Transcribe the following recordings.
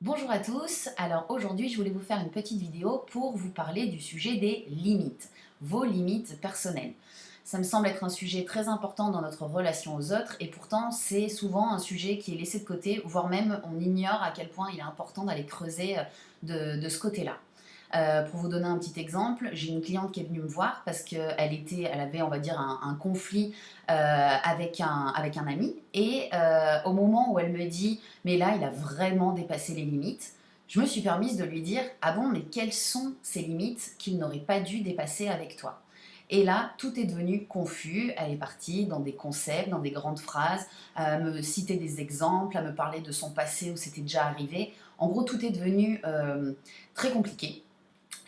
Bonjour à tous, alors aujourd'hui je voulais vous faire une petite vidéo pour vous parler du sujet des limites, vos limites personnelles. Ça me semble être un sujet très important dans notre relation aux autres et pourtant c'est souvent un sujet qui est laissé de côté, voire même on ignore à quel point il est important d'aller creuser de ce côté-là. Pour vous donner un petit exemple, j'ai une cliente qui est venue me voir parce qu'elle avait, on va dire, un conflit avec un ami. Et au moment où elle me dit, mais là, il a vraiment dépassé les limites, je me suis permise de lui dire, ah bon, mais quelles sont ces limites qu'il n'aurait pas dû dépasser avec toi? Et là, tout est devenu confus. Elle est partie dans des concepts, dans des grandes phrases, à me citer des exemples, à me parler de son passé où c'était déjà arrivé. En gros, tout est devenu très compliqué.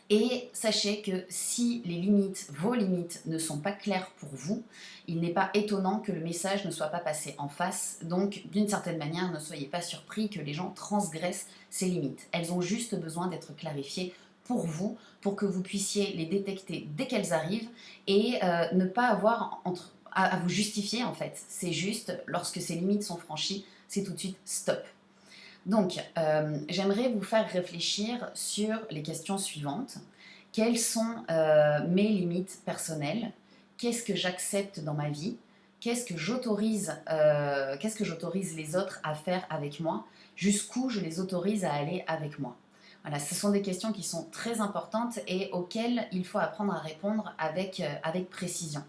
Et sachez que si les limites, vos limites, ne sont pas claires pour vous, il n'est pas étonnant que le message ne soit pas passé en face. Donc, d'une certaine manière, ne soyez pas surpris que les gens transgressent ces limites. Elles ont juste besoin d'être clarifiées pour vous, pour que vous puissiez les détecter dès qu'elles arrivent et ne pas avoir à vous justifier en fait. C'est juste, lorsque ces limites sont franchies, c'est tout de suite stop. Donc, j'aimerais vous faire réfléchir sur les questions suivantes. Quelles sont mes limites personnelles? Qu'est-ce que j'accepte dans ma vie? Qu'est-ce que j'autorise les autres à faire avec moi? Jusqu'où je les autorise à aller avec moi? Voilà, ce sont des questions qui sont très importantes et auxquelles il faut apprendre à répondre avec précision.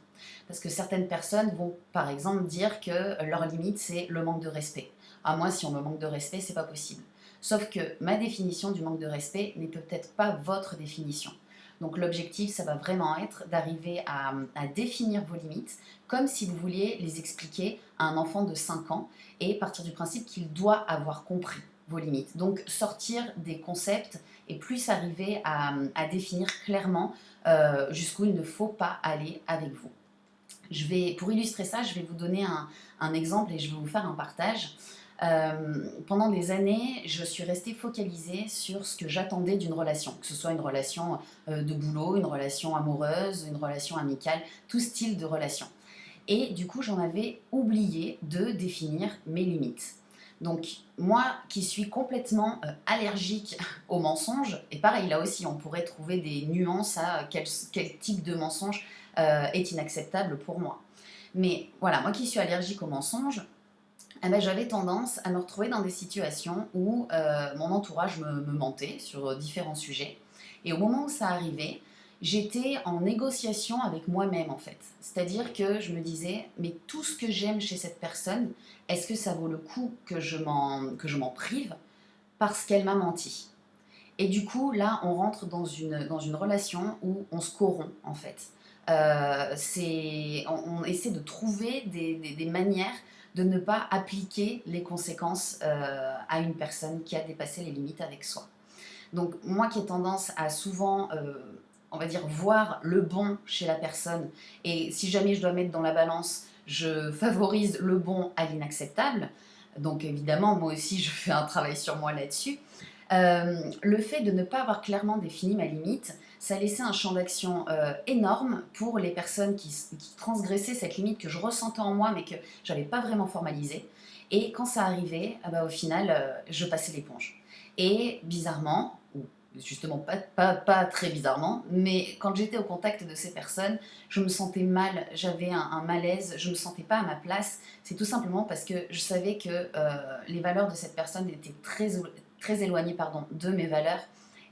Parce que certaines personnes vont, par exemple, dire que leur limite, c'est le manque de respect. À moi, si on me manque de respect, c'est pas possible. Sauf que ma définition du manque de respect n'est peut-être pas votre définition. Donc l'objectif, ça va vraiment être d'arriver à définir vos limites comme si vous vouliez les expliquer à un enfant de 5 ans et partir du principe qu'il doit avoir compris vos limites. Donc sortir des concepts et plus arriver à définir clairement jusqu'où il ne faut pas aller avec vous. Pour illustrer ça, je vais vous donner un exemple et je vais vous faire un partage. Pendant des années, je suis restée focalisée sur ce que j'attendais d'une relation, que ce soit une relation de boulot, une relation amoureuse, une relation amicale, tout style de relation. Et du coup, j'en avais oublié de définir mes limites. Donc, moi qui suis complètement allergique aux mensonges, et pareil, là aussi, on pourrait trouver des nuances à quel type de mensonge est inacceptable pour moi. Mais voilà, moi qui suis allergique aux mensonges, eh ben, j'avais tendance à me retrouver dans des situations où mon entourage me mentait sur différents sujets. Et au moment où ça arrivait, j'étais en négociation avec moi-même en fait. C'est-à-dire que je me disais, mais tout ce que j'aime chez cette personne, est-ce que ça vaut le coup que je m'en prive parce qu'elle m'a menti? Et du coup, là, on rentre dans une relation où on se corrompt, en fait. On essaie de trouver des manières de ne pas appliquer les conséquences à une personne qui a dépassé les limites avec soi. Donc, moi qui ai tendance à souvent, on va dire, voir le bon chez la personne, et si jamais je dois mettre dans la balance, je favorise le bon à l'inacceptable. Donc, évidemment, moi aussi, je fais un travail sur moi là-dessus. Le fait de ne pas avoir clairement défini ma limite, ça laissait un champ d'action énorme pour les personnes qui transgressaient cette limite que je ressentais en moi mais que je n'avais pas vraiment formalisée. Et quand ça arrivait, ah bah, au final, je passais l'éponge. Et bizarrement, ou justement pas très bizarrement, mais quand j'étais au contact de ces personnes, je me sentais mal, j'avais un malaise, je ne me sentais pas à ma place. C'est tout simplement parce que je savais que les valeurs de cette personne étaient très éloignée pardon, de mes valeurs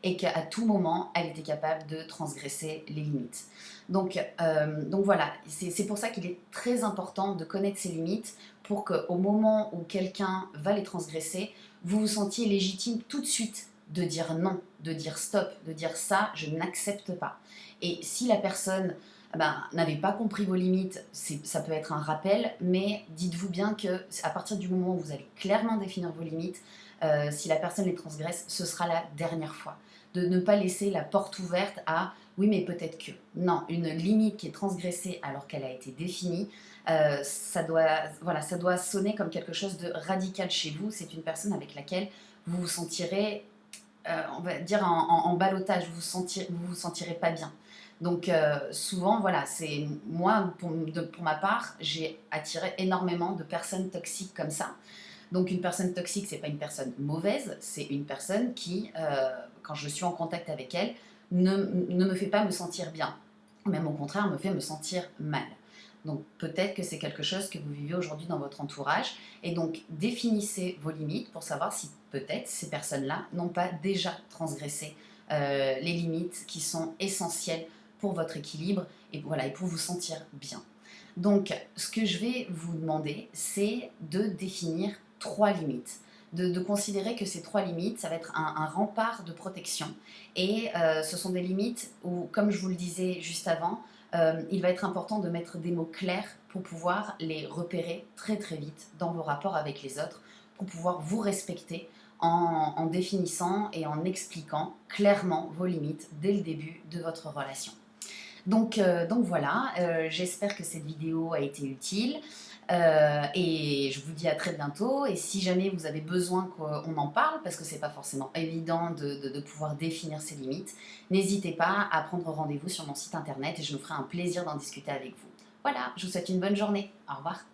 et qu'à tout moment, elle était capable de transgresser les limites. Donc voilà, c'est pour ça qu'il est très important de connaître ses limites pour qu'au moment où quelqu'un va les transgresser, vous vous sentiez légitime tout de suite de dire non, de dire stop, de dire ça, je n'accepte pas. Et si la personne n'avait pas compris vos limites, ça peut être un rappel, mais dites-vous bien que à partir du moment où vous allez clairement définir vos limites, si la personne les transgresse, ce sera la dernière fois. De ne pas laisser la porte ouverte à oui, mais peut-être que. Non, une limite qui est transgressée alors qu'elle a été définie, ça doit sonner comme quelque chose de radical chez vous. C'est une personne avec laquelle vous vous sentirez, on va dire, en ballottage, vous vous sentirez pas bien. Donc souvent, voilà, c'est moi, pour ma part, j'ai attiré énormément de personnes toxiques comme ça Donc une personne toxique, c'est pas une personne mauvaise, c'est une personne qui, quand je suis en contact avec elle, ne me fait pas me sentir bien. Même au contraire, me fait me sentir mal. Donc peut-être que c'est quelque chose que vous vivez aujourd'hui dans votre entourage. Et donc définissez vos limites pour savoir si peut-être ces personnes-là n'ont pas déjà transgressé les limites qui sont essentielles pour votre équilibre et, voilà, et pour vous sentir bien. Donc ce que je vais vous demander, c'est de définir 3 limites. De considérer que ces 3 limites, ça va être un rempart de protection. Et ce sont des limites où, comme je vous le disais juste avant, il va être important de mettre des mots clairs pour pouvoir les repérer très très vite dans vos rapports avec les autres, pour pouvoir vous respecter en définissant et en expliquant clairement vos limites dès le début de votre relation. Donc voilà, j'espère que cette vidéo a été utile et je vous dis à très bientôt. Et si jamais vous avez besoin qu'on en parle, parce que c'est pas forcément évident de pouvoir définir ses limites, n'hésitez pas à prendre rendez-vous sur mon site internet et je me ferai un plaisir d'en discuter avec vous. Voilà, je vous souhaite une bonne journée. Au revoir.